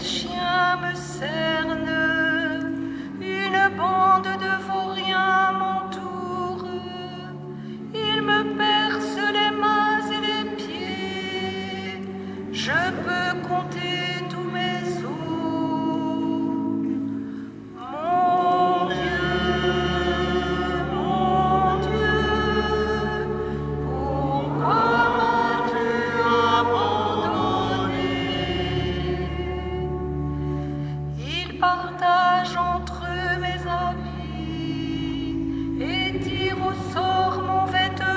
chiens me cernent, une bande de vauriens m'entoure, ils me percent les mains et les pieds, je peux compter tous mes os. Mon Dieu, pourquoi m'as-tu abandonné? Ils partagent entre eux mes habits et tirent au sort mon vêtement.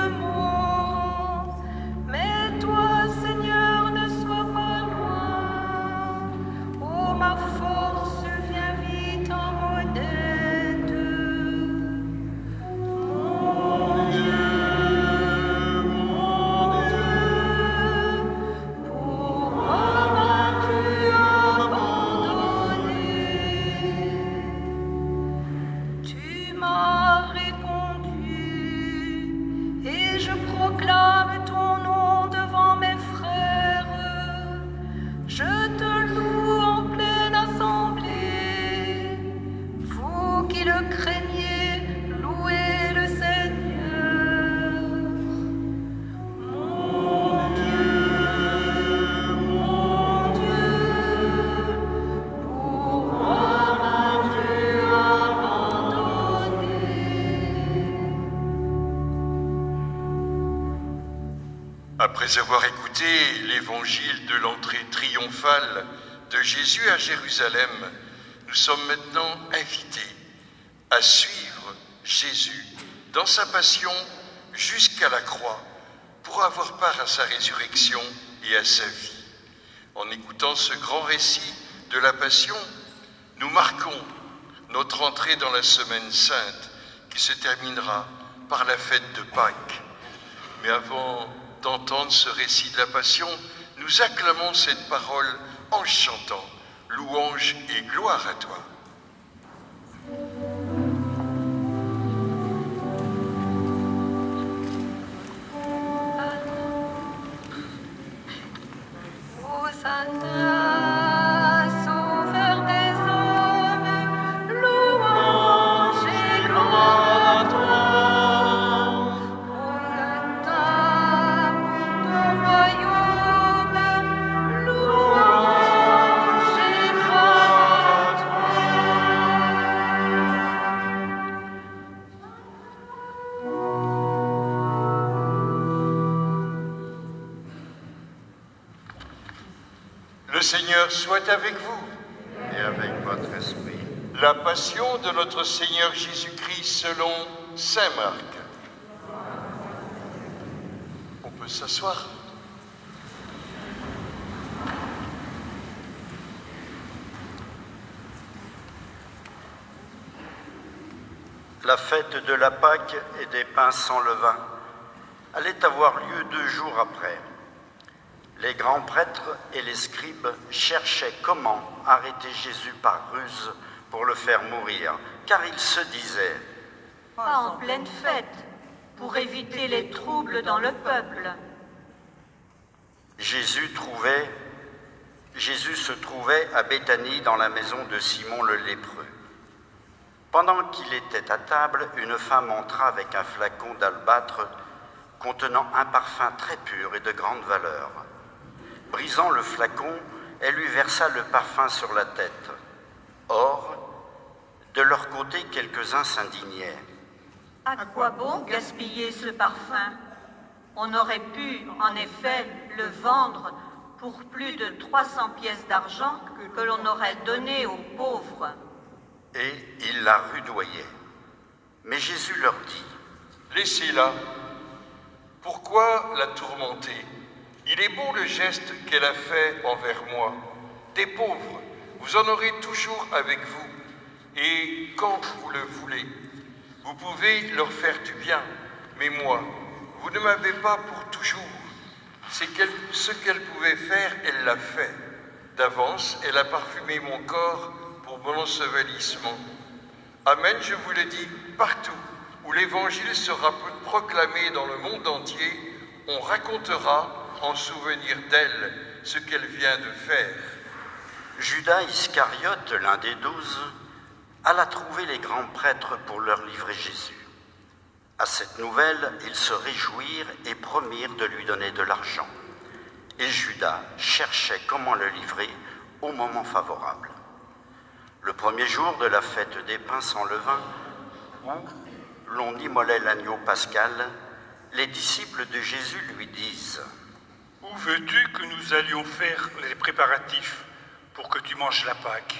Mais toi, Seigneur, ne sois pas loin. Oh, ma force, viens vite en mon aide. Mon Dieu, pourquoi m'as-tu abandonné? Tu m'as répondu et je proclame ton nom devant mes frères. Je te loue en pleine assemblée. Vous qui le craignez, louez le Seigneur. Mon Dieu, pourquoi m'as-tu abandonné? Après avoir écouté l'évangile de l'entrée triomphale de Jésus à Jérusalem, nous sommes maintenant invités à suivre Jésus dans sa passion jusqu'à la croix pour avoir part à sa résurrection et à sa vie. En écoutant ce grand récit de la passion, nous marquons notre entrée dans la semaine sainte qui se terminera par la fête de Pâques. Mais avant d'entendre ce récit de la Passion, nous acclamons cette parole en chantant « Louange et gloire à toi ». Hosanna, sauveur des hommes, louange et gloire à toi. Pour le temple de ton royaume, louange et gloire à toi. Le Seigneur soit avec vous. Et avec votre esprit. La Passion de notre Seigneur Jésus-Christ selon saint Marc. On peut s'asseoir. La fête de la Pâque et des pains sans levain allait avoir lieu 2 jours après. Les grands prêtres et les scribes cherchaient comment arrêter Jésus par ruse pour le faire mourir, car ils se disaient « Pas en pleine fête, pour éviter les troubles dans le peuple. » Jésus se trouvait à Béthanie dans la maison de Simon le lépreux. Pendant qu'il était à table, une femme entra avec un flacon d'albâtre contenant un parfum très pur et de grande valeur. Brisant le flacon, elle lui versa le parfum sur la tête. Or, de leur côté, quelques-uns s'indignaient. À quoi bon gaspiller ce parfum? On aurait pu, en effet, le vendre pour plus de 300 pièces d'argent que l'on aurait donné aux pauvres. Et ils la rudoyaient. Mais Jésus leur dit « Laissez-la. Pourquoi la tourmenter? Il est beau le geste qu'elle a fait envers moi. Des pauvres, vous en aurez toujours avec vous. Et quand vous le voulez, vous pouvez leur faire du bien. Mais moi, vous ne m'avez pas pour toujours. Ce qu'elle pouvait faire, elle l'a fait. D'avance, elle a parfumé mon corps pour mon ensevelissement. Amen, je vous le dis, partout où l'Évangile sera proclamé dans le monde entier, on racontera en souvenir d'elle ce qu'elle vient de faire. Judas Iscariote, l'un des 12, alla trouver les grands prêtres pour leur livrer Jésus. À cette nouvelle, ils se réjouirent et promirent de lui donner de l'argent. Et Judas cherchait comment le livrer au moment favorable. Le premier jour de la fête des pains sans levain, où l'on immolait l'agneau pascal, les disciples de Jésus lui disent : « Où veux-tu que nous allions faire les préparatifs pour que tu manges la Pâque ?»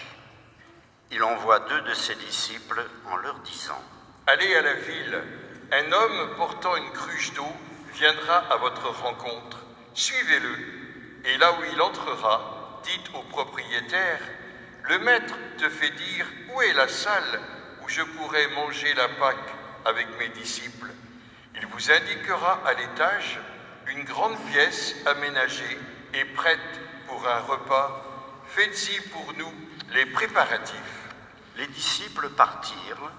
Il envoie 2 de ses disciples en leur disant : « Allez à la ville, un homme portant une cruche d'eau viendra à votre rencontre. Suivez-le, et là où il entrera, dites au propriétaire : le maître te fait dire où est la salle où je pourrai manger la Pâque avec mes disciples. Il vous indiquera à l'étage une grande pièce aménagée et prête pour un repas. Faites-y pour nous les préparatifs. » Les disciples partirent,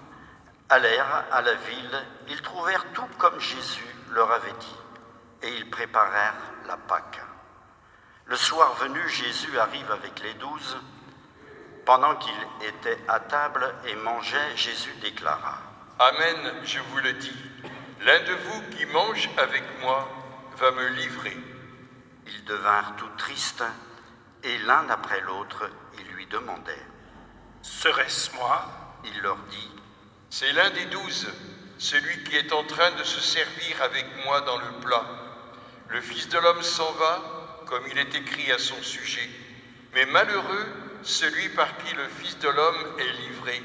allèrent à la ville, ils trouvèrent tout comme Jésus leur avait dit, et ils préparèrent la Pâque. Le soir venu, Jésus arrive avec les 12. Pendant qu'il était à table et mangeait, Jésus déclara : « Amen, je vous le dis, l'un de vous qui mange avec moi va me livrer. » Ils devinrent tout tristes, et l'un après l'autre, ils lui demandaient : « Serait-ce moi ?» Il leur dit : « C'est l'un des 12, celui qui est en train de se servir avec moi dans le plat. Le Fils de l'homme s'en va, comme il est écrit à son sujet. Mais malheureux celui par qui le Fils de l'homme est livré.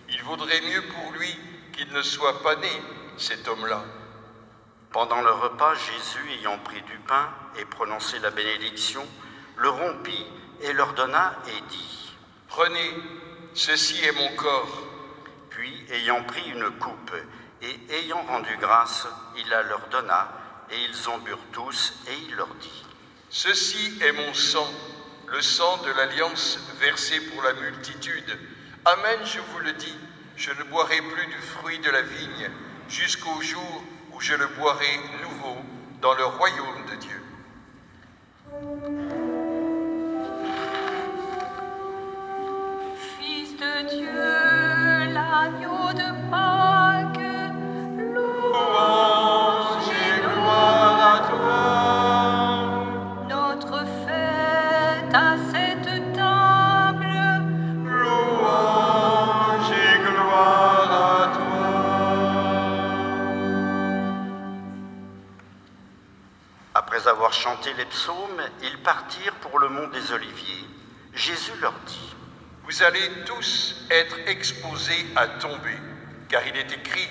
Il vaudrait mieux pour lui qu'il ne soit pas né, cet homme-là. » Pendant le repas, Jésus, ayant pris du pain et prononcé la bénédiction, le rompit et leur donna et dit : « Prenez, ceci est mon corps. » Puis, ayant pris une coupe et ayant rendu grâce, il la leur donna, et ils en burent tous, et il leur dit : « Ceci est mon sang, le sang de l'alliance versé pour la multitude. Amen, je vous le dis, je ne boirai plus du fruit de la vigne, jusqu'au jour où je le boirai nouveau dans le royaume de Dieu. » Fils de Dieu, l'agneau de Pâques, louange et gloire à toi. Notre fête à cette table, louange et gloire à toi. Après avoir chanté les psaumes, ils partirent pour le mont des Oliviers. Jésus leur dit : « Vous allez tous être exposés à tomber, car il est écrit :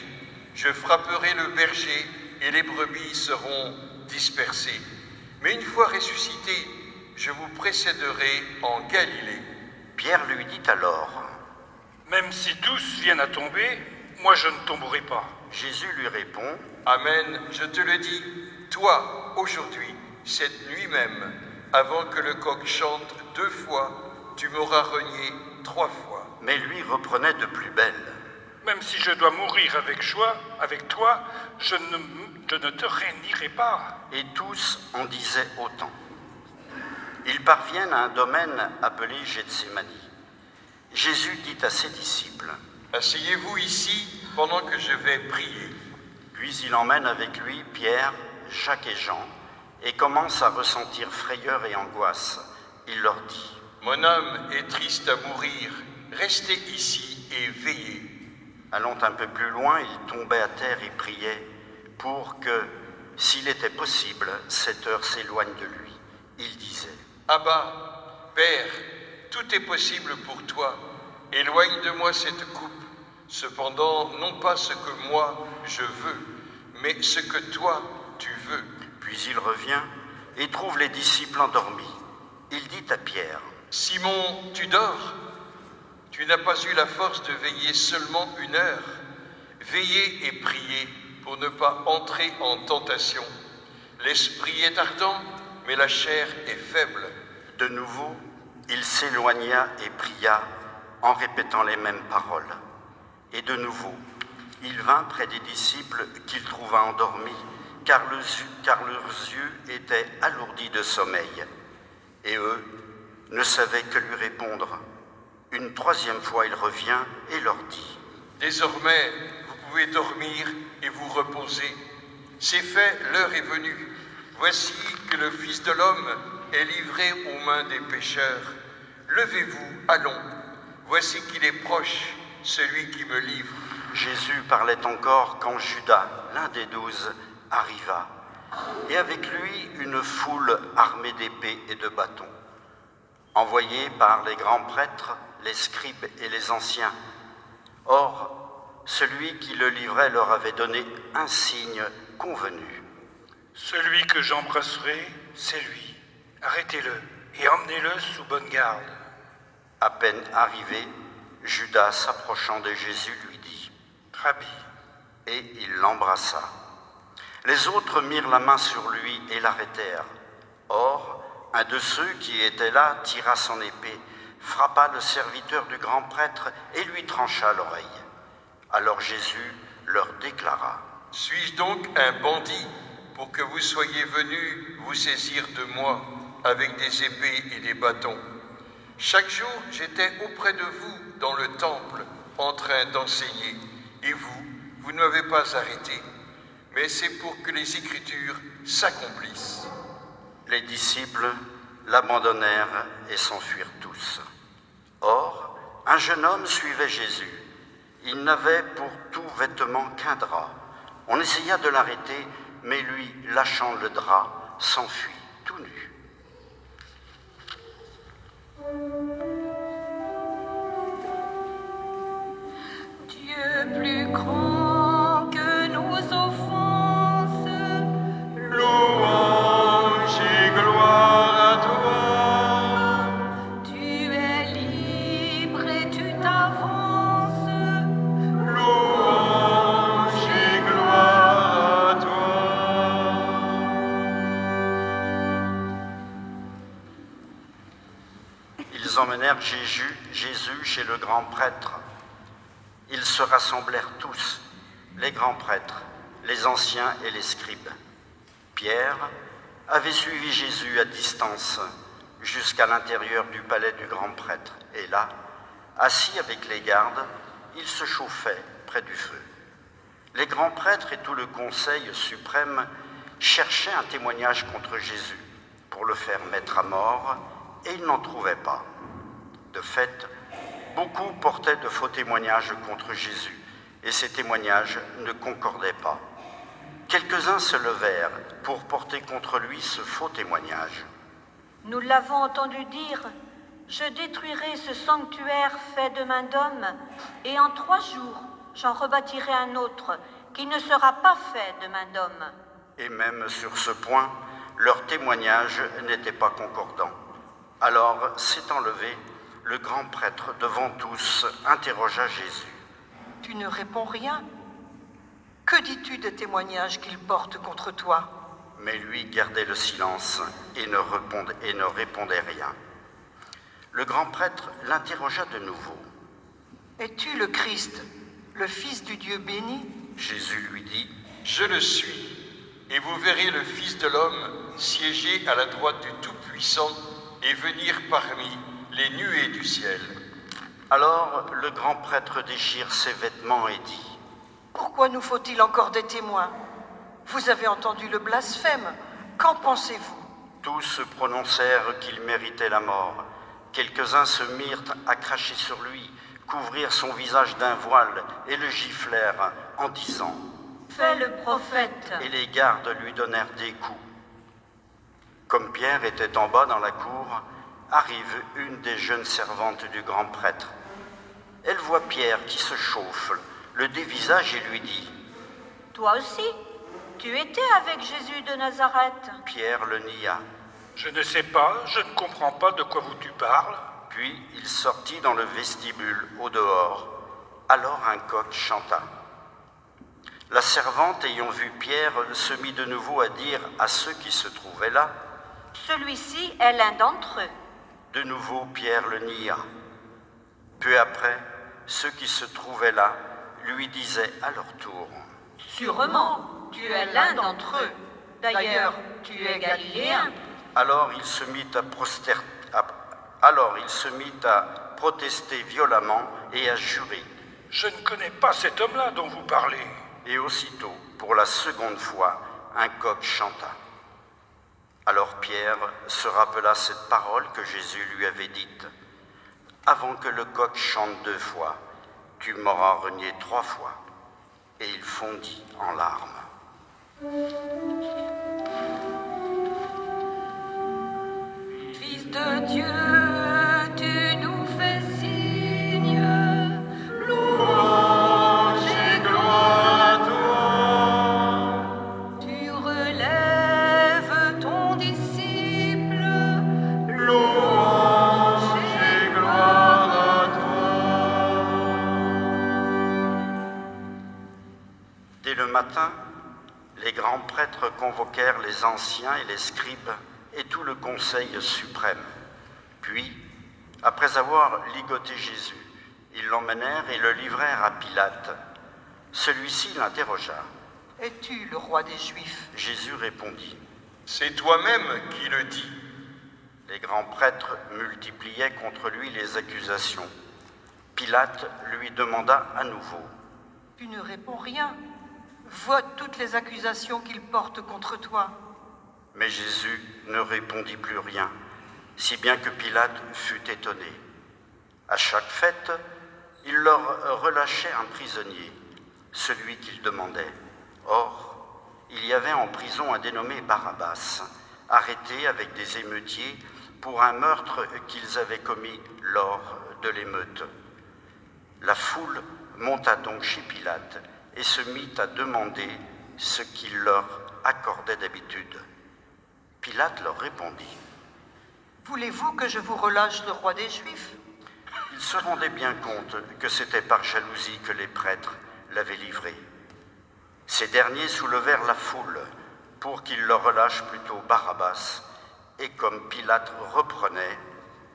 je frapperai le berger et les brebis seront dispersées. Mais une fois ressuscité, je vous précéderai en Galilée. » Pierre lui dit alors : « Même si tous viennent à tomber, moi je ne tomberai pas. » Jésus lui répond : « Amen, je te le dis, toi, aujourd'hui, cette nuit même, avant que le coq chante 2 fois, tu m'auras renié 3 fois. » mais lui reprenait de plus belle : « Même si je dois mourir avec joie, avec toi, je ne te rénierai pas. » Et tous en disaient autant. Ils parviennent à un domaine appelé Gethsémani. Jésus dit à ses disciples : « Asseyez-vous ici pendant que je vais prier. » Puis il emmène avec lui Pierre, Jacques et Jean, et commence à ressentir frayeur et angoisse. Il leur dit : « Mon âme est triste à mourir, restez ici et veillez. » Allant un peu plus loin, il tombait à terre et priait pour que, s'il était possible, cette heure s'éloigne de lui. Il disait : « Abba, Père, tout est possible pour toi. Éloigne de moi cette coupe. Cependant, non pas ce que moi je veux, mais ce que toi tu veux. » Puis il revient et trouve les disciples endormis. Il dit à Pierre : « Simon, tu dors? Tu n'as pas eu la force de veiller seulement 1 heure. Veillez et priez pour ne pas entrer en tentation. L'esprit est ardent, mais la chair est faible. » De nouveau, il s'éloigna et pria en répétant les mêmes paroles. Et de nouveau, il vint près des disciples qu'il trouva endormis, car leurs yeux étaient alourdis de sommeil. Et eux, ne savait que lui répondre. Une troisième fois, il revient et leur dit : Désormais, vous pouvez dormir et vous reposer. C'est fait, l'heure est venue. Voici que le Fils de l'homme est livré aux mains des pécheurs. Levez-vous, allons. Voici qu'il est proche, celui qui me livre. Jésus parlait encore quand Judas, l'un des 12, arriva, et avec lui une foule armée d'épées et de bâtons, envoyés par les grands prêtres, les scribes et les anciens. Or, celui qui le livrait leur avait donné un signe convenu. Celui que j'embrasserai, c'est lui. Arrêtez-le et emmenez-le sous bonne garde. À peine arrivé, Judas, s'approchant de Jésus, lui dit : Rabbi, et il l'embrassa. Les autres mirent la main sur lui et l'arrêtèrent. Or, un de ceux qui étaient là tira son épée, frappa le serviteur du grand prêtre et lui trancha l'oreille. Alors Jésus leur déclara : Suis-je donc un bandit pour que vous soyez venus vous saisir de moi avec des épées et des bâtons? Chaque jour, j'étais auprès de vous dans le temple en train d'enseigner, et vous ne m'avez pas arrêté. Mais c'est pour que les Écritures s'accomplissent. Les disciples l'abandonnèrent et s'enfuirent tous. Or, un jeune homme suivait Jésus. Il n'avait pour tout vêtement qu'un drap. On essaya de l'arrêter, mais lui, lâchant le drap, s'enfuit tout nu. Dieu plus grand que nos offenses, Louange et gloire à toi. tu es libre et tu t'avances. Louange et gloire à toi. Ils emmenèrent Jésus chez le grand prêtre. Ils se rassemblèrent tous, les grands prêtres, les anciens et les scribes. Pierre avait suivi Jésus à distance jusqu'à l'intérieur du palais du grand prêtre. Et là, assis avec les gardes, il se chauffait près du feu. Les grands prêtres et tout le conseil suprême cherchaient un témoignage contre Jésus pour le faire mettre à mort, et ils n'en trouvaient pas. De fait, beaucoup portaient de faux témoignages contre Jésus, et ces témoignages ne concordaient pas. Quelques-uns se levèrent pour porter contre lui ce faux témoignage. Nous l'avons entendu dire : je détruirai ce sanctuaire fait de main d'homme, et en 3 jours, j'en rebâtirai un autre qui ne sera pas fait de main d'homme. Et même sur ce point, leur témoignage n'était pas concordant. Alors, s'étant levé, le grand prêtre, devant tous, interrogea Jésus. Tu ne réponds rien. Que dis-tu des témoignages qu'ils portent contre toi ? Mais lui gardait le silence et ne répondait rien. Le grand prêtre l'interrogea de nouveau. Es-tu le Christ, le Fils du Dieu béni ? Jésus lui dit : Je le suis, et vous verrez le Fils de l'homme siéger à la droite du Tout-Puissant et venir parmi les nuées du ciel. Alors le grand prêtre déchire ses vêtements et dit : Pourquoi nous faut-il encore des témoins ? Vous avez entendu le blasphème. Qu'en pensez-vous ? Tous se prononcèrent qu'il méritait la mort. Quelques-uns se mirent à cracher sur lui, couvrirent son visage d'un voile et le giflèrent en disant : Fais le prophète. Et les gardes lui donnèrent des coups. Comme Pierre était en bas dans la cour, arrive une des jeunes servantes du grand prêtre. Elle voit Pierre qui se chauffe, le dévisage et lui dit : Toi aussi, tu étais avec Jésus de Nazareth. Pierre le nia. je ne sais pas, je ne comprends pas de quoi tu parles. Puis il sortit dans le vestibule au dehors. Alors un coq chanta. La servante, ayant vu Pierre, se mit de nouveau à dire à ceux qui se trouvaient là : Celui-ci est l'un d'entre eux. De nouveau Pierre le nia. Peu après, ceux qui se trouvaient là lui disaient à leur tour : Sûrement, tu es l'un d'entre eux. D'ailleurs, tu es galiléen. Alors il se mit Alors il se mit à protester violemment et à jurer. Je ne connais pas cet homme-là dont vous parlez. Et aussitôt, pour la seconde fois, un coq chanta. Alors Pierre se rappela cette parole que Jésus lui avait dite. Avant que le coq chante 2 fois, tu m'auras renié 3 fois. Et il fondit en larmes. Fils de Dieu, tu nous fais signe, louange et gloire à toi. Tu relèves ton disciple, louange et gloire à Dès le matin, les grands prêtres convoquèrent les anciens et les scribes et tout le conseil suprême. Puis, après avoir ligoté Jésus, ils l'emmenèrent et le livrèrent à Pilate. Celui-ci l'interrogea. « Es-tu le roi des Juifs ?» Jésus répondit. C'est toi-même qui le dis. Les grands prêtres multipliaient contre lui les accusations. Pilate lui demanda à nouveau. « Tu ne réponds rien. Vois toutes les accusations qu'ils portent contre toi. » Mais Jésus ne répondit plus rien, si bien que Pilate fut étonné. À chaque fête, il leur relâchait un prisonnier, celui qu'il demandait. Or, il y avait en prison un dénommé Barabbas, arrêté avec des émeutiers pour un meurtre qu'ils avaient commis lors de l'émeute. La foule monta donc chez Pilate et se mit à demander ce qu'il leur accordait d'habitude. Pilate leur répondit. « Voulez-vous que je vous relâche le roi des Juifs ?» Ils se rendaient bien compte que c'était par jalousie que les prêtres l'avaient livré. Ces derniers soulevèrent la foule pour qu'ils leur relâchent plutôt Barabbas, et comme Pilate reprenait,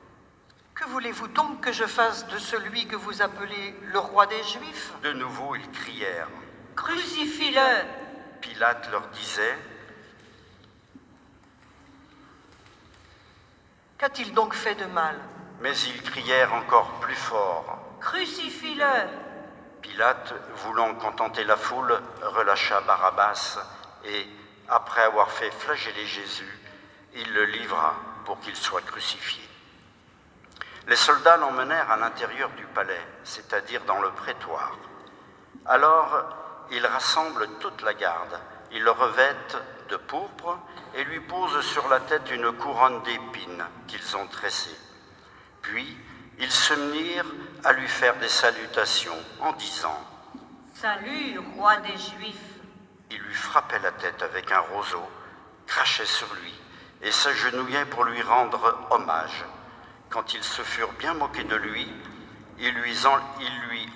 « Que voulez-vous donc que je fasse de celui que vous appelez le roi des Juifs ?» de nouveau ils crièrent. Crucifie-le. Pilate leur disait. Qu'a-t-il donc fait de mal ? Mais ils crièrent encore plus fort. Crucifie-le. Pilate, voulant contenter la foule, relâcha Barabbas et, après avoir fait flageller Jésus, il le livra pour qu'il soit crucifié. Les soldats l'emmenèrent à l'intérieur du palais, c'est-à-dire dans le prétoire. Alors, ils rassemblent toute la garde, ils le revêtent de pourpre et lui posent sur la tête une couronne d'épines qu'ils ont tressée. Puis, ils se mirent à lui faire des salutations en disant « Salut, roi des Juifs !» Ils lui frappaient la tête avec un roseau, crachaient sur lui et s'agenouillaient pour lui rendre hommage. Quand ils se furent bien moqués de lui, ils lui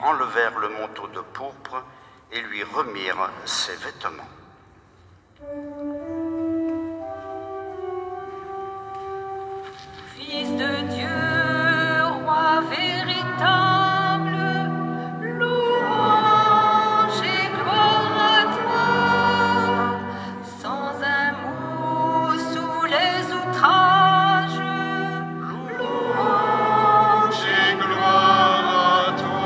enlevèrent le manteau de pourpre et lui remirent ses vêtements. Fils de Dieu, roi véritable, louange et gloire à toi, sans un mot sous les outrages, louange et gloire à toi.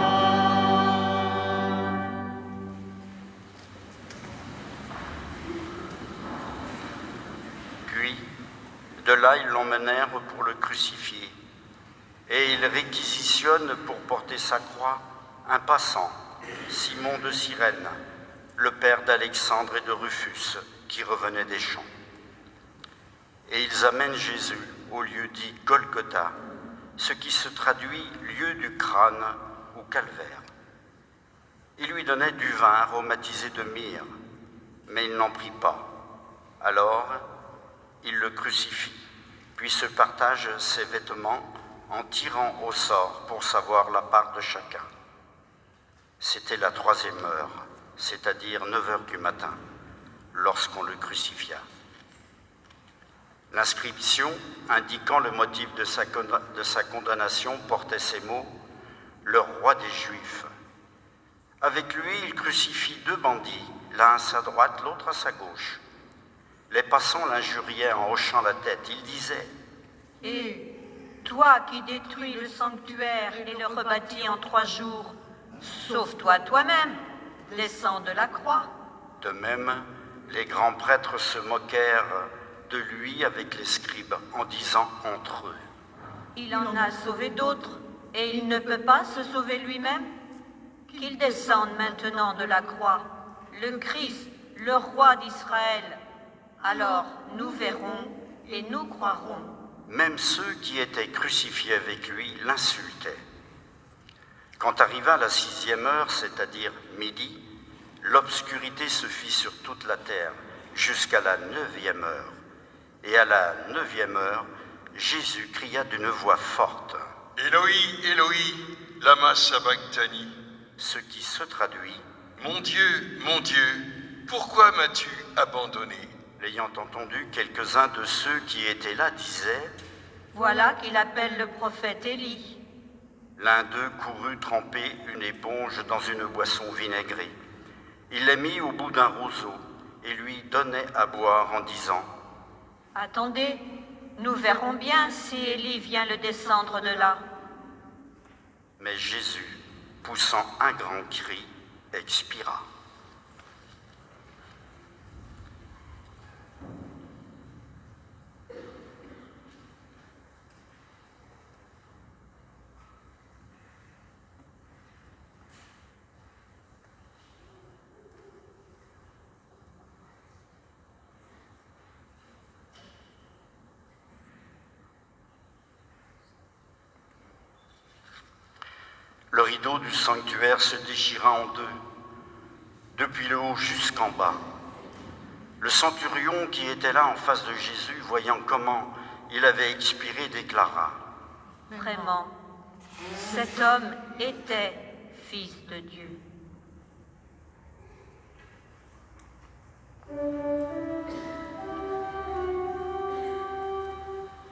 Puis, de là, ils l'emmenèrent pour le crucifier. Et ils réquisitionnent pour porter sa croix un passant, Simon de Cyrène, le père d'Alexandre et de Rufus, qui revenait des champs. Et ils amènent Jésus au lieu dit Golgotha, ce qui se traduit lieu du crâne ou calvaire. Ils lui donnaient du vin aromatisé de myrrhe, mais il n'en prit pas. Alors, il le crucifie, puis se partage ses vêtements en tirant au sort pour savoir la part de chacun. C'était la 3e heure, c'est-à-dire 9 heures du matin, lorsqu'on le crucifia. L'inscription indiquant le motif de sa condamnation portait ces mots « Le roi des Juifs ». Avec lui, il crucifie 2 bandits, l'un à sa droite, l'autre à sa gauche. Les passants l'injuriaient en hochant la tête. Ils disaient Et toi qui détruis le sanctuaire et le rebâtis en 3 jours, sauve-toi toi-même, descends de la croix. De même, les grands prêtres se moquèrent de lui avec les scribes en disant entre eux: Il en a sauvé d'autres, et il ne peut pas se sauver lui-même. Qu'il descende maintenant de la croix, le Christ, le roi d'Israël. Alors nous verrons et nous croirons. Même ceux qui étaient crucifiés avec lui l'insultaient. Quand arriva la 6e heure, c'est-à-dire midi, l'obscurité se fit sur toute la terre jusqu'à la 9e heure. Et à la 9e heure, Jésus cria d'une voix forte: Éloi, Éloi, lama sabachthani. Ce qui se traduit: Mon Dieu, pourquoi m'as-tu abandonné? L'ayant entendu, quelques-uns de ceux qui étaient là disaient: Voilà qu'il appelle le prophète Élie. L'un d'eux courut tremper une éponge dans une boisson vinaigrée. Il la mit au bout d'un roseau et lui donnait à boire en disant: Attendez, nous verrons bien si Élie vient le descendre de là. Mais Jésus, poussant un grand cri, expira. Le rideau du sanctuaire se déchira en deux, depuis le haut jusqu'en bas. Le centurion qui était là en face de Jésus, voyant comment il avait expiré, déclara: Vraiment, cet homme était fils de Dieu.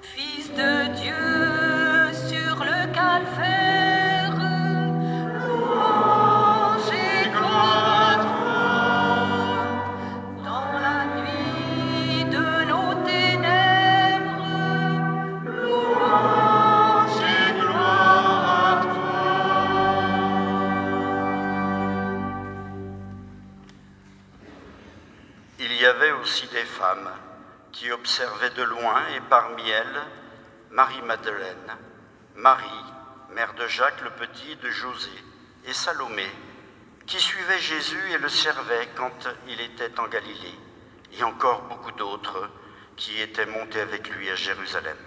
Fils de Dieu sur le calvaire, louange et gloire à toi. Dans la nuit de nos ténèbres, louange et gloire à toi. Il y avait aussi des femmes qui observaient de loin, et parmi elles, Marie-Madeleine, Marie, mère de Jacques le Petit et de José, et Salomé, qui suivaient Jésus et le servaient quand il était en Galilée, et encore beaucoup d'autres qui étaient montés avec lui à Jérusalem.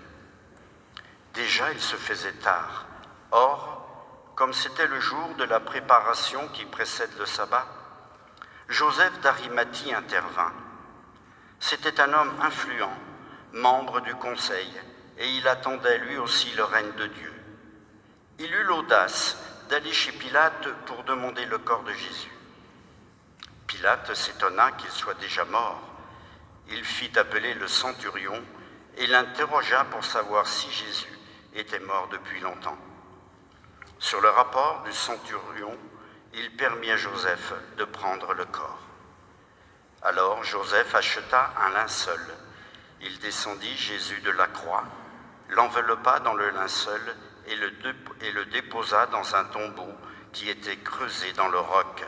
Déjà, il se faisait tard. Or, comme c'était le jour de la préparation qui précède le sabbat, Joseph d'Arimathie intervint. C'était un homme influent, membre du conseil, et il attendait lui aussi le règne de Dieu. Il eut l'audace d'aller chez Pilate pour demander le corps de Jésus. Pilate s'étonna qu'il soit déjà mort. Il fit appeler le centurion et l'interrogea pour savoir si Jésus était mort depuis longtemps. Sur le rapport du centurion, il permit à Joseph de prendre le corps. Alors Joseph acheta un linceul. Il descendit Jésus de la croix, l'enveloppa dans le linceul et le déposa dans un tombeau qui était creusé dans le roc.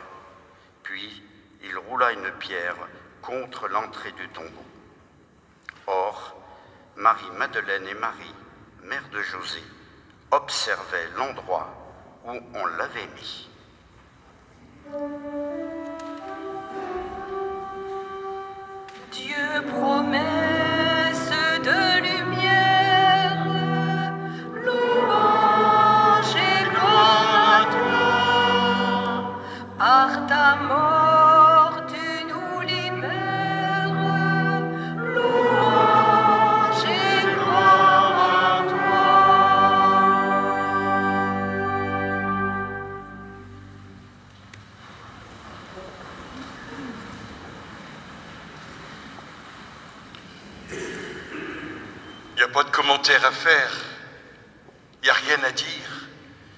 Puis il roula une pierre contre l'entrée du tombeau. Or, Marie-Madeleine et Marie, mère de José, observaient l'endroit où on l'avait mis. Dieu promesse de lumière, louange et gloire à toi. Par ta mort tu nous libères, louange et gloire à Il n'y a pas de commentaire à faire, il n'y a rien à dire,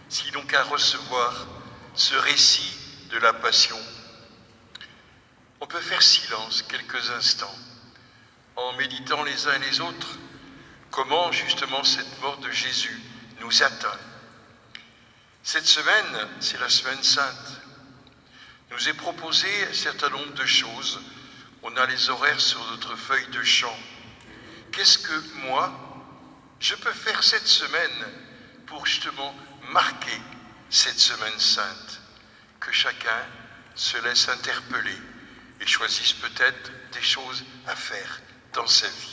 sinon qu'à recevoir ce récit de la Passion. On peut faire silence quelques instants, en méditant les uns et les autres comment justement cette mort de Jésus nous atteint. Cette semaine, c'est la semaine sainte. Il nous est proposé un certain nombre de choses. On a les horaires sur notre feuille de chant. Qu'est-ce que moi, je peux faire cette semaine pour justement marquer cette semaine sainte? Que chacun se laisse interpeller et choisisse peut-être des choses à faire dans sa vie.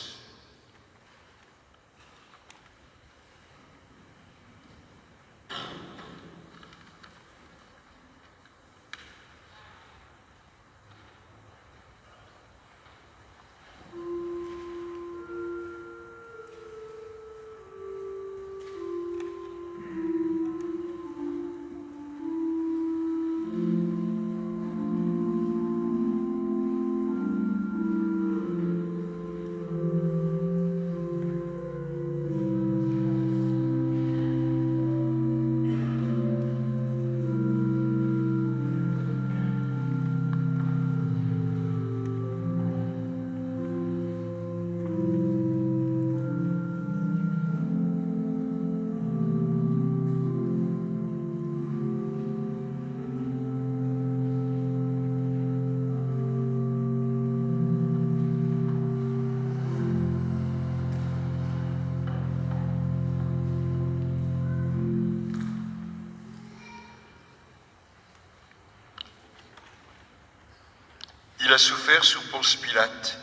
Il a souffert sous Ponce Pilate,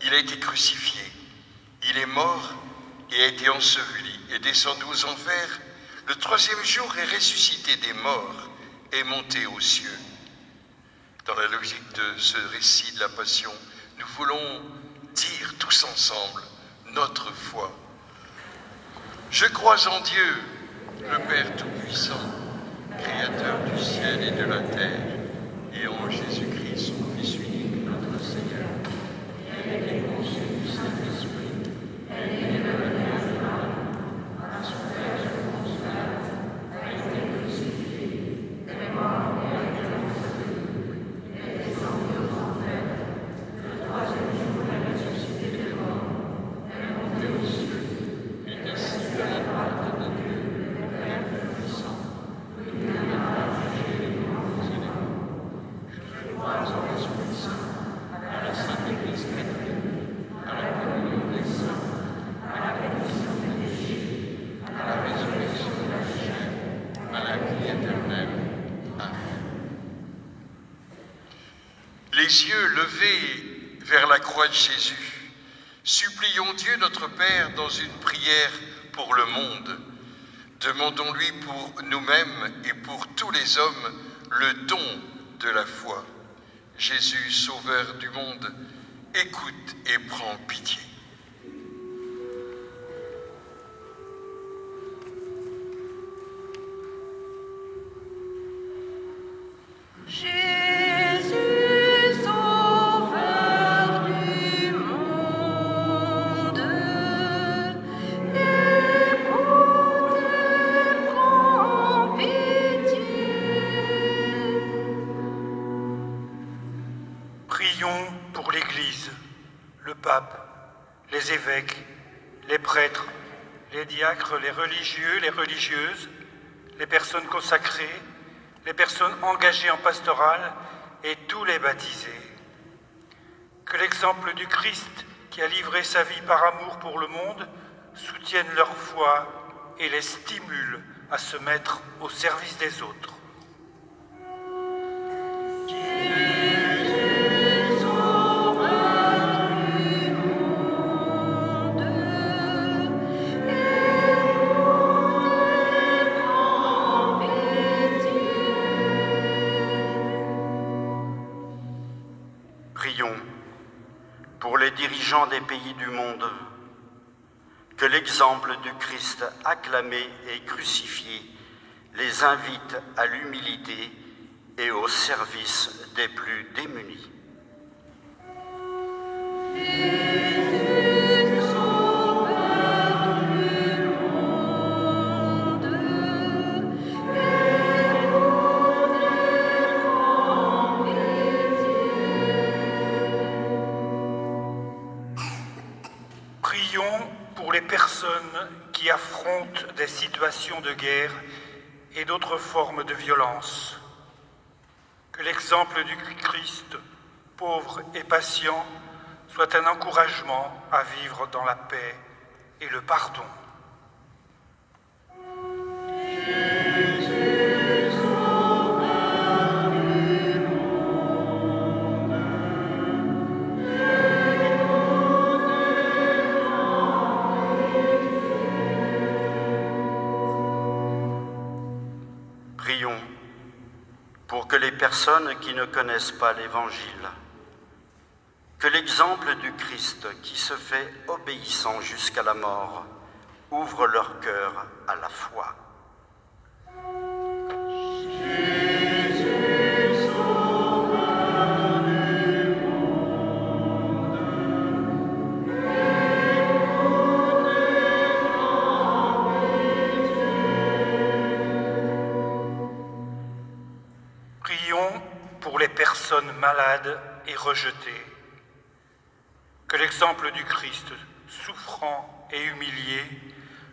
il a été crucifié, il est mort et a été enseveli, est descendu aux enfers, le troisième jour est ressuscité des morts, est monté aux cieux. Dans la logique de ce récit de la Passion, nous voulons dire tous ensemble notre foi. Je crois en Dieu, le Père Tout-Puissant, Créateur du ciel et de la terre, et en Jésus-Christ, son Fils unique, notre Seigneur, qui a été conçu du Saint-Esprit, est né de la Vierge Marie, a souffert sous Ponce Pilate, a été crucifié, est mort et a été enseveli, est descendu aux enfers, le troisième jour est ressuscité des morts, est monté aux cieux, est assis à la droite de Dieu, le Père Tout-Puissant, il viendra juger les vivants et les morts. Je crois en l'Esprit Saint, à la Sainte Église catholique, à la communion des saints, à la rémission des péchés, à la résurrection de la chair, à la vie éternelle. Amen. Les yeux levés vers la croix de Jésus, supplions Dieu notre Père dans une prière pour le monde. Demandons-lui pour nous-mêmes et pour tous les hommes le don de la foi. Jésus, Sauveur du monde, écoute et prends pitié. Jésus, Sauveur du monde, écoute et prends pitié. Prions pour l'Église, le pape, les évêques, les prêtres, les diacres, les religieux, les religieuses, les personnes consacrées, les personnes engagées en pastoral et tous les baptisés. Que l'exemple du Christ qui a livré sa vie par amour pour le monde soutienne leur foi et les stimule à se mettre au service des autres. Prions pour les dirigeants des pays du monde, que l'exemple du Christ acclamé et crucifié les invite à l'humilité et au service des plus démunis. Prions pour les personnes personnes qui affrontent des situations de guerre et d'autres formes de violence. Que l'exemple du Christ, pauvre et patient, soit un encouragement à vivre dans la paix et le pardon. Prions pour que les personnes qui ne connaissent pas l'Évangile, que l'exemple du Christ qui se fait obéissant jusqu'à la mort ouvre leur cœur à la foi. Prions pour les personnes malades et rejetées. Que l'exemple du Christ, souffrant et humilié,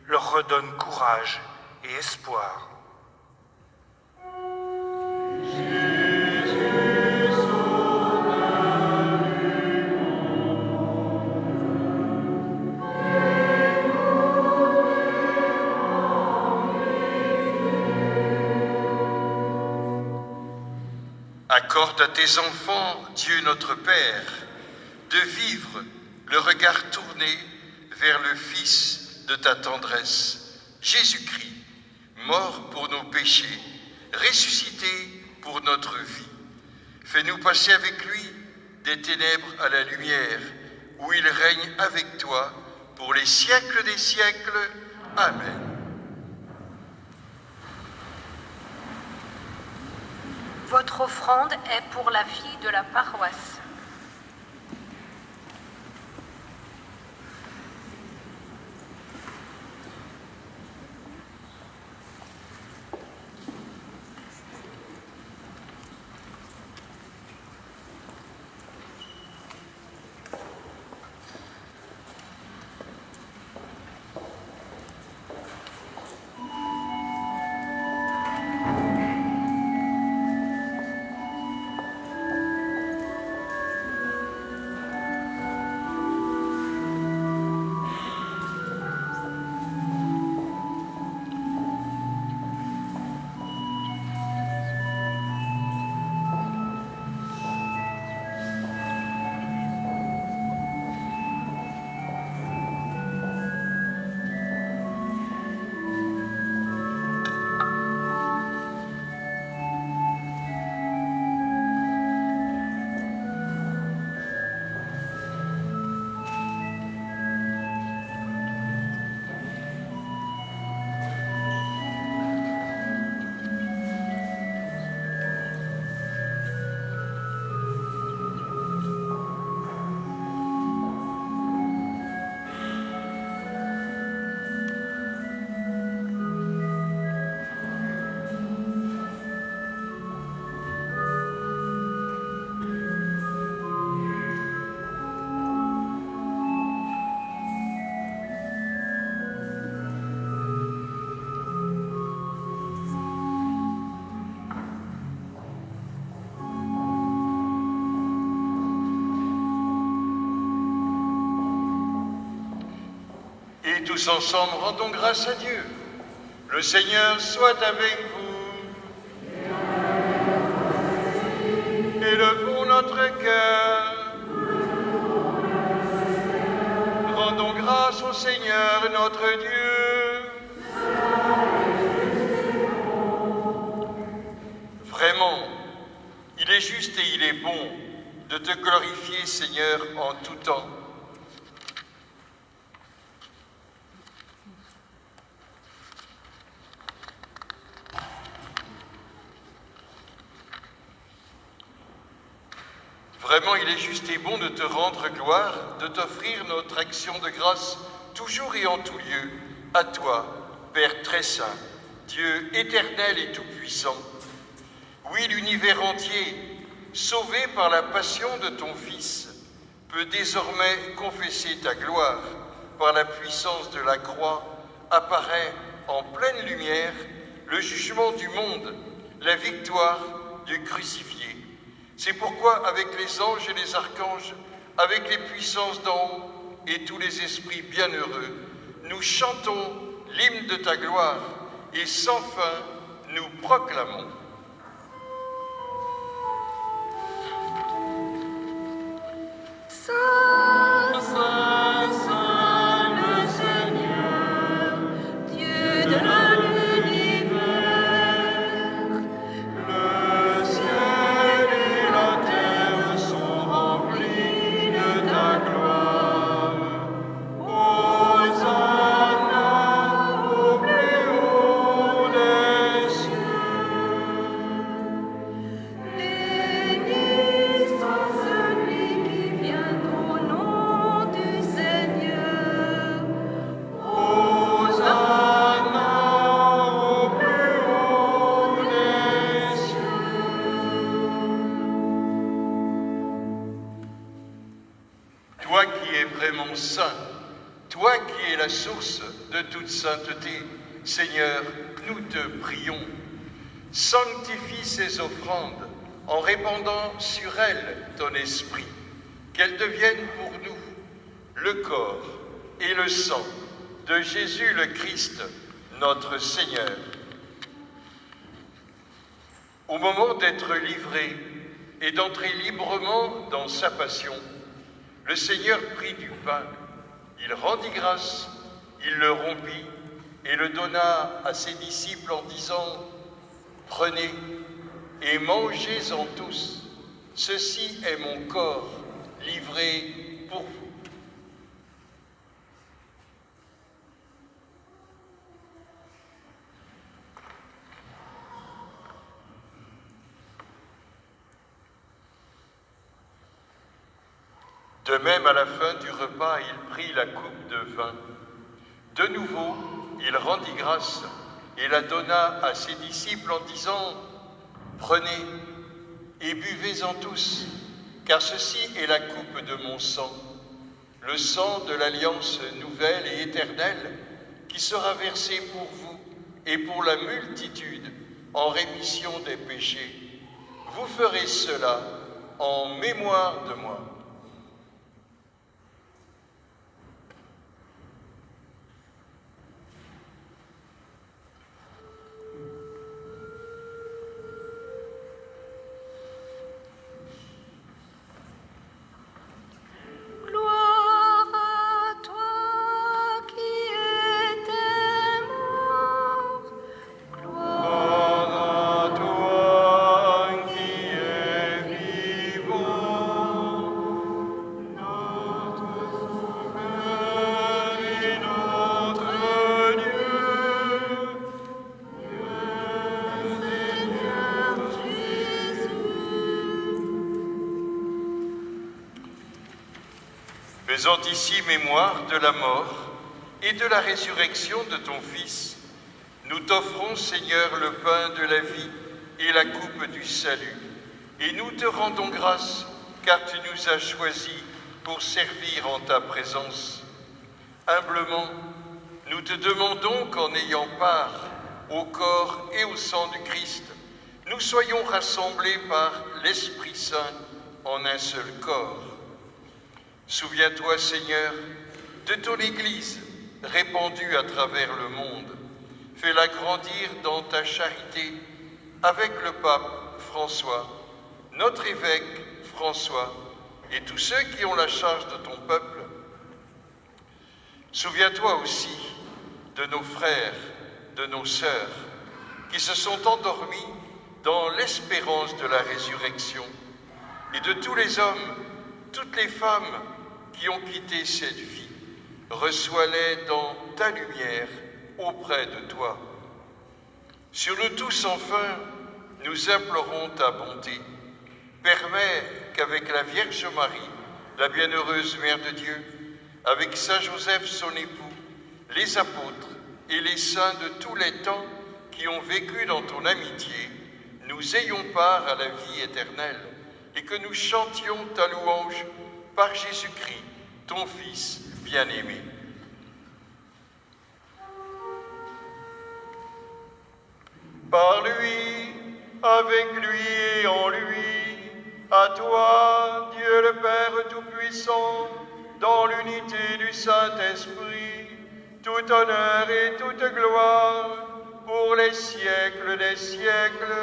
leur redonne courage et espoir. Accorde à tes enfants, Dieu notre Père, de vivre le regard tourné vers le Fils de ta tendresse, Jésus-Christ, mort pour nos péchés, ressuscité pour notre vie. Fais-nous passer avec lui des ténèbres à la lumière, où il règne avec toi pour les siècles des siècles. Amen. Votre offrande est pour la vie de la paroisse. Et tous ensemble, rendons grâce à Dieu. Le Seigneur soit avec vous. Élevons notre cœur. Rendons grâce au Seigneur notre Dieu. Vraiment, il est juste et il est bon de te glorifier, Seigneur, en tout temps. Vraiment, il est juste et bon de te rendre gloire, de t'offrir notre action de grâce, toujours et en tout lieu, à toi, Père très saint, Dieu éternel et tout-puissant. Oui, l'univers entier, sauvé par la passion de ton Fils, peut désormais confesser ta gloire par la puissance de la croix, apparaît en pleine lumière le jugement du monde, la victoire du crucifié. C'est pourquoi, avec les anges et les archanges, avec les puissances d'en haut et tous les esprits bienheureux, nous chantons l'hymne de ta gloire et sans fin nous proclamons. Saint, Saint, Saint, le Seigneur, Dieu de l'univers. Le ciel et la terre sont remplis de ta gloire. Hosanna au plus haut des cieux. Béni soit celui qui vient au nom du Seigneur. Hosanna au plus haut des cieux. Toi qui es vraiment saint, toi qui es la source de toute sainteté, Seigneur, nous te prions. Sanctifie ces offrandes en répandant sur elles ton esprit, qu'elles deviennent pour nous le corps et le sang de Jésus le Christ, notre Seigneur. Au moment d'être livré et d'entrer librement dans sa passion, le Seigneur prit du pain, il rendit grâce, il le rompit et le donna à ses disciples en disant « Prenez et mangez-en tous, ceci est mon corps livré pour vous. » De même, à la fin du repas, il prit la coupe de vin. De nouveau, il rendit grâce et la donna à ses disciples en disant « Prenez et buvez-en tous, car ceci est la coupe de mon sang, le sang de l'alliance nouvelle et éternelle, qui sera versé pour vous et pour la multitude en rémission des péchés. Vous ferez cela en mémoire de moi. » Gloire à toi qui étais mort. Gloire à toi qui es vivant. Notre Sauveur et notre Dieu. Dieu Seigneur Jésus. Faisant ici mémoire de la mort et de la résurrection de ton Fils, nous t'offrons, Seigneur, le pain de la vie et la coupe du salut. Et nous te rendons grâce, car tu nous as choisis pour servir en ta présence. Humblement, nous te demandons qu'en ayant part au corps et au sang du Christ, nous soyons rassemblés par l'Esprit Saint en un seul corps. Souviens-toi, Seigneur, de ton Église répandue à travers le monde. Fais-la grandir dans ta charité avec le pape François, notre évêque François et tous ceux qui ont la charge de ton peuple. Souviens-toi aussi de nos frères, de nos sœurs, qui se sont endormis dans l'espérance de la résurrection, et de tous les hommes, toutes les femmes qui ont quitté cette vie. Reçois-les dans ta lumière auprès de toi. Sur nous tous, enfin, nous implorons ta bonté. Permets qu'avec la Vierge Marie, la bienheureuse Mère de Dieu, avec Saint Joseph, son époux, les apôtres et les saints de tous les temps qui ont vécu dans ton amitié, nous ayons part à la vie éternelle et que nous chantions ta louange par Jésus-Christ, ton Fils bien-aimé. par lui, avec lui et en lui, à toi, Dieu le Père Tout-Puissant, dans l'unité du Saint-Esprit, tout honneur et toute gloire, pour les siècles des siècles.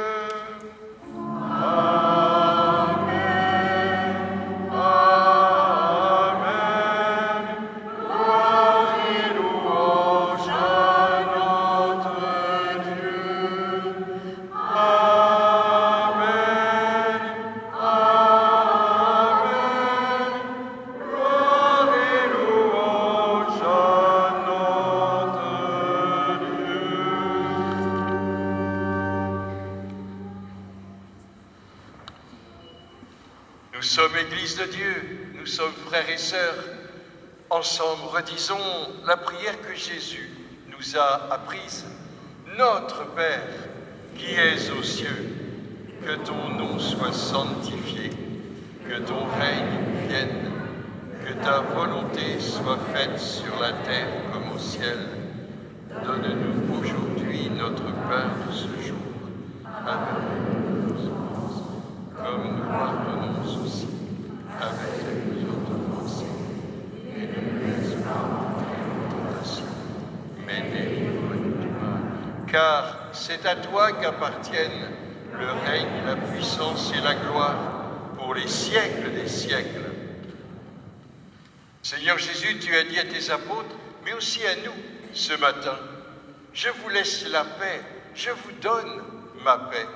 Nous sommes Église de Dieu, nous sommes frères et sœurs. Ensemble, redisons la prière que Jésus nous a apprise. Notre Père, qui es aux cieux, que ton nom soit sanctifié, que ton règne vienne, que ta volonté soit faite sur la terre comme au ciel. Donne-nous aujourd'hui notre pain de ce jour. Pardonne-nous nos offenses, comme nous pardonnons aussi avec les autres offensés. Et ne nous laisse pas entrer en tentation, mais délivre-nous du mal. Car c'est à toi qu'appartiennent le règne, la puissance et la gloire pour les siècles des siècles. Seigneur Jésus, tu as dit à tes apôtres, mais aussi à nous ce matin, je vous laisse la paix, je vous donne ma paix.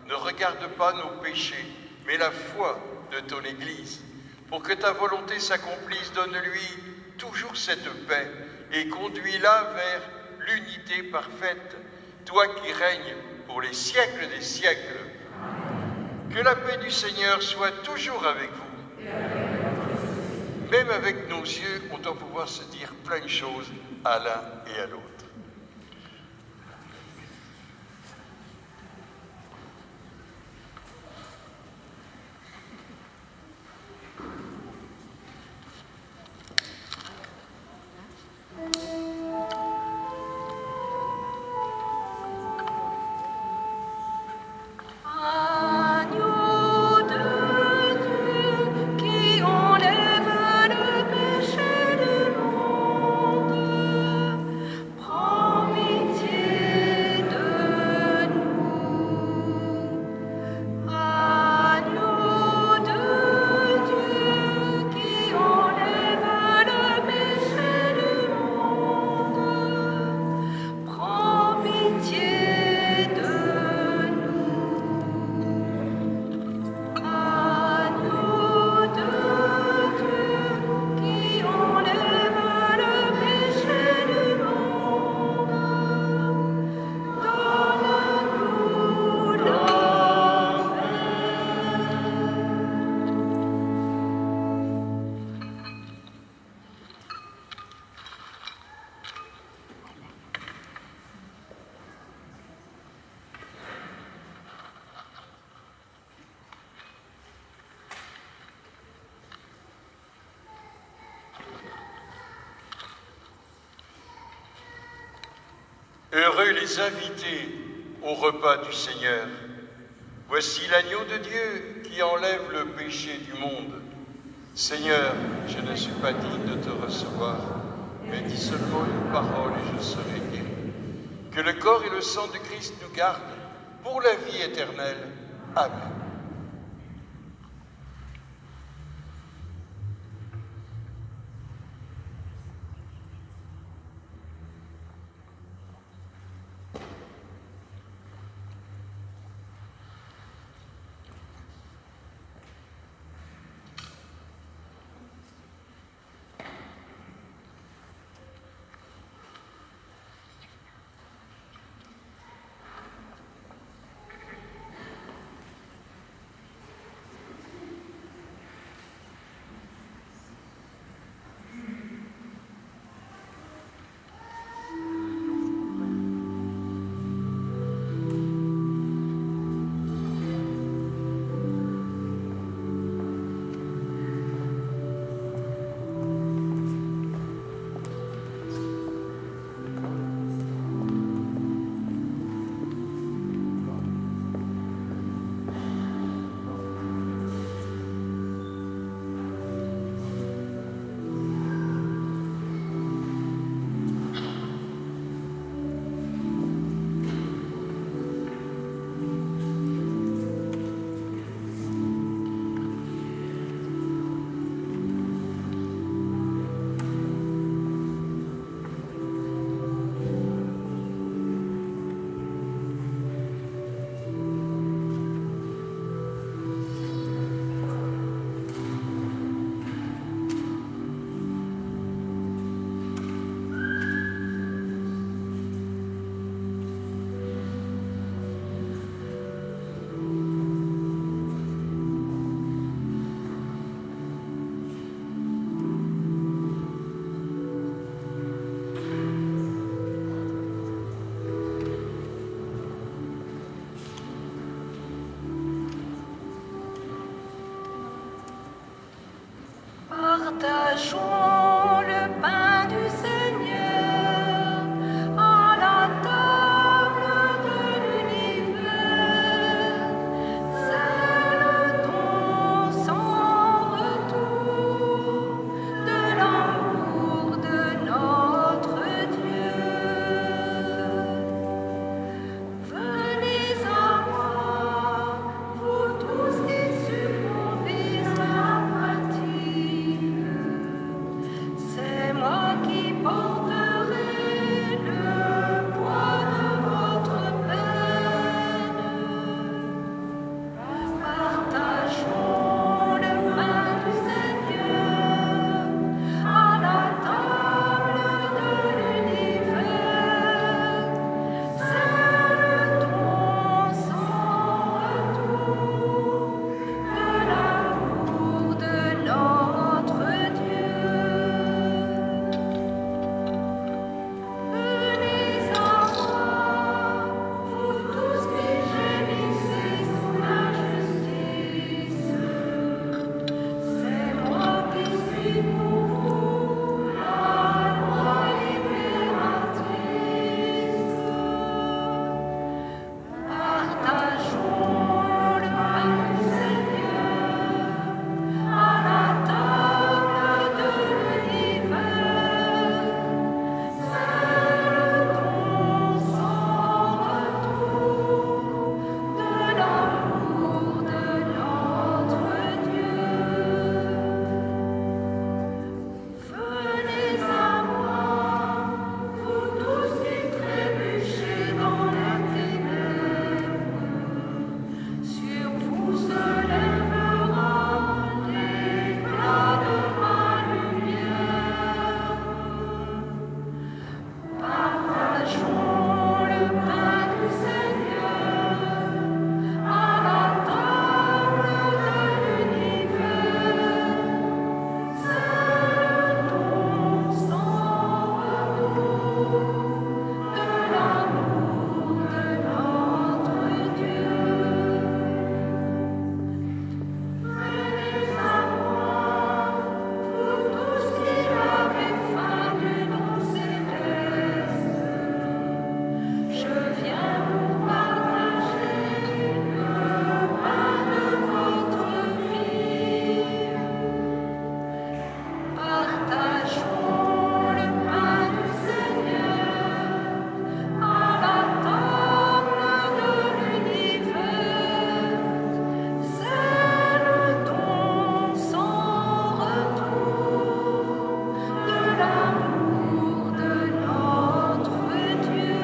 Ne regarde pas nos péchés, mais la foi de ton Église. Pour que ta volonté s'accomplisse, donne-lui toujours cette paix et conduis-la vers l'unité parfaite, toi qui règnes pour les siècles des siècles. Que la paix du Seigneur soit toujours avec vous. Même avec nos yeux, on doit pouvoir se dire plein de choses à l'un et à l'autre. Agneau de Dieu qui enlève le péché du monde, prends pitié de nous. Agneau de Dieu qui enlève le péché du monde, prends pitié de nous. Agneau de Dieu qui enlève le péché du monde, donne-nous la Heureux les invités au repas du Seigneur. Voici l'agneau de Dieu qui enlève le péché du monde. Seigneur, je ne suis pas digne de te recevoir, mais dis seulement une parole et je serai guéri. Que le corps et le sang de Christ nous gardent pour la vie éternelle. Amen. Partageons le pain du Seigneur à la table de l'univers. C'est le don sans retour de l'amour de notre Dieu. Venez à moi, vous tous qui succombez à la fatigue. C'est moi qui porterai le poids de votre peine. Partageons le pain du Seigneur à la table de l'univers. C'est le don sans retour de l'amour de notre Dieu. Venez à moi, vous tous qui gémissez sous l'injustice. C'est moi qui suis pour vous la loi libératrice. Partageons le pain du Seigneur à la table de l'univers. C'est le don sans retour de l'amour de notre Dieu. Venez à moi, vous tous qui trébuchez dans les ténèbres. Sur vous se lèvera l'éclat de ma lumière. Partageons le pain du Seigneur à la table de l'univers. C'est le don sans retour de l'amour de notre Dieu. Venez à moi, vous tous qui avez faim du don céleste. Je viens vous partager le pain de votre vie. Partageons le pain du Seigneur à la table de l'univers. C'est le don sans retour de l'amour de notre Dieu.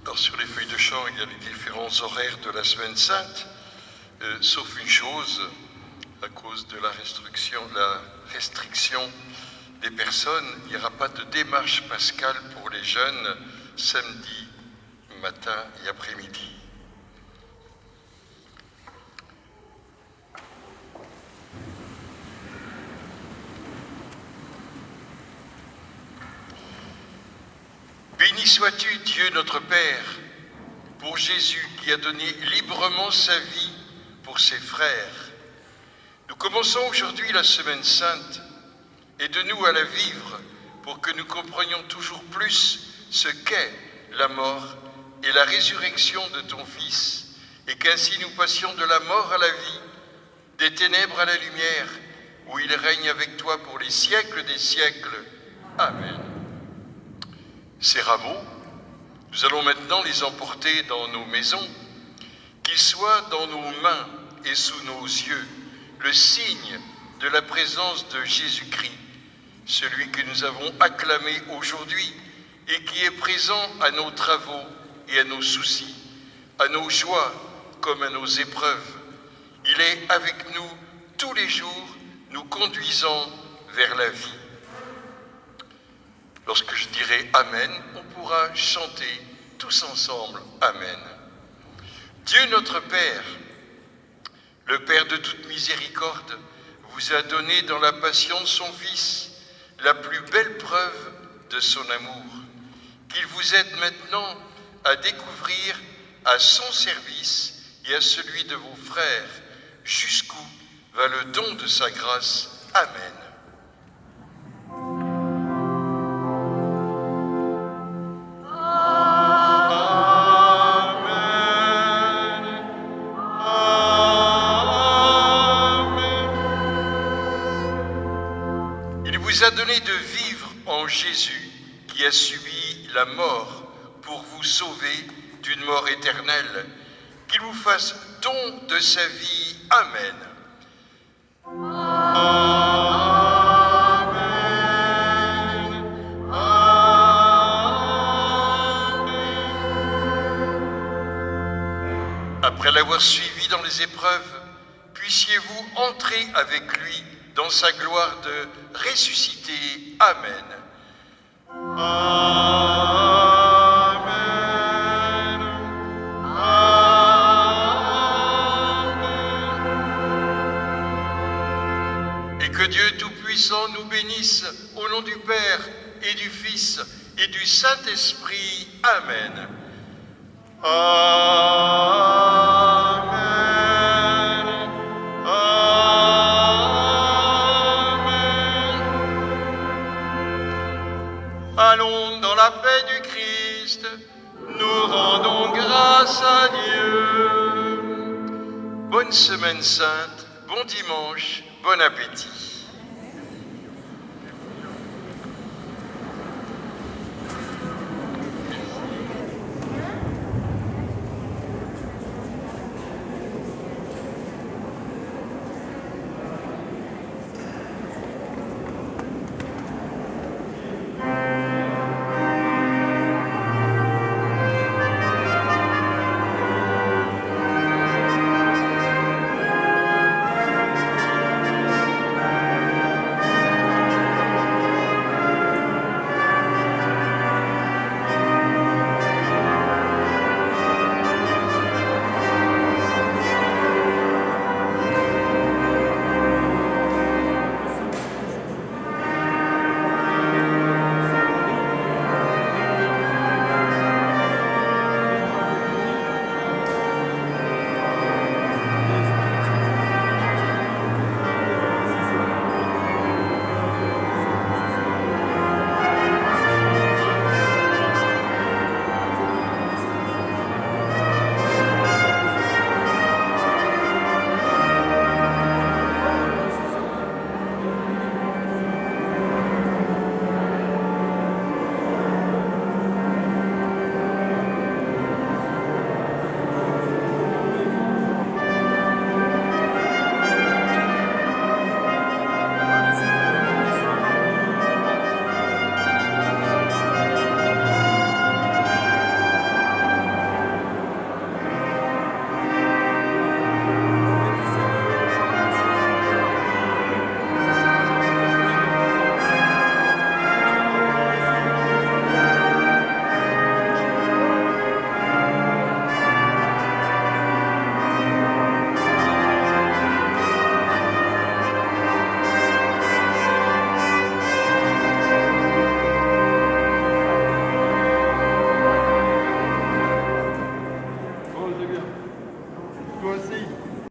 Alors, sur les feuilles de chant, il y a les différents horaires de la semaine sainte, sauf une chose, à cause de la restriction des personnes, il n'y aura pas de démarche pascale pour les jeunes samedi matin et après-midi. Béni sois-tu, Dieu notre Père, pour Jésus qui a donné librement sa vie pour ses frères. Nous commençons aujourd'hui la Semaine Sainte. Aide-nous à la vivre pour que nous comprenions toujours plus ce qu'est la mort et la résurrection de ton Fils, et qu'ainsi nous passions de la mort à la vie, des ténèbres à la lumière, où il règne avec toi pour les siècles des siècles. Amen. Ces rameaux, nous allons maintenant les emporter dans nos maisons, qu'ils soient dans nos mains et sous nos yeux, le signe de la présence de Jésus-Christ, celui que nous avons acclamé aujourd'hui et qui est présent à nos travaux et à nos soucis, à nos joies comme à nos épreuves. Il est avec nous tous les jours, nous conduisant vers la vie. Lorsque je dirai Amen, on pourra chanter tous ensemble Amen. Dieu notre Père, le Père de toute miséricorde, vous a donné dans la passion de son Fils la plus belle preuve de son amour, qu'il vous aide maintenant à découvrir à son service et à celui de vos frères jusqu'où va le don de sa grâce. Amen. Il vous a donné de vivre en Jésus, qui a subi la mort pour vous sauver d'une mort éternelle. Qu'il vous fasse don de sa vie. Amen. Amen. Amen. Après l'avoir suivi dans les épreuves, puissiez-vous entrer avec lui dans sa gloire de ressuscité. Amen. Amen. Amen. Et que Dieu Tout-Puissant nous bénisse au nom du Père et du Fils et du Saint-Esprit. Amen. Allons dans la paix du Christ, nous rendons grâce à Dieu. Bonne Semaine Sainte, bon dimanche, bon appétit.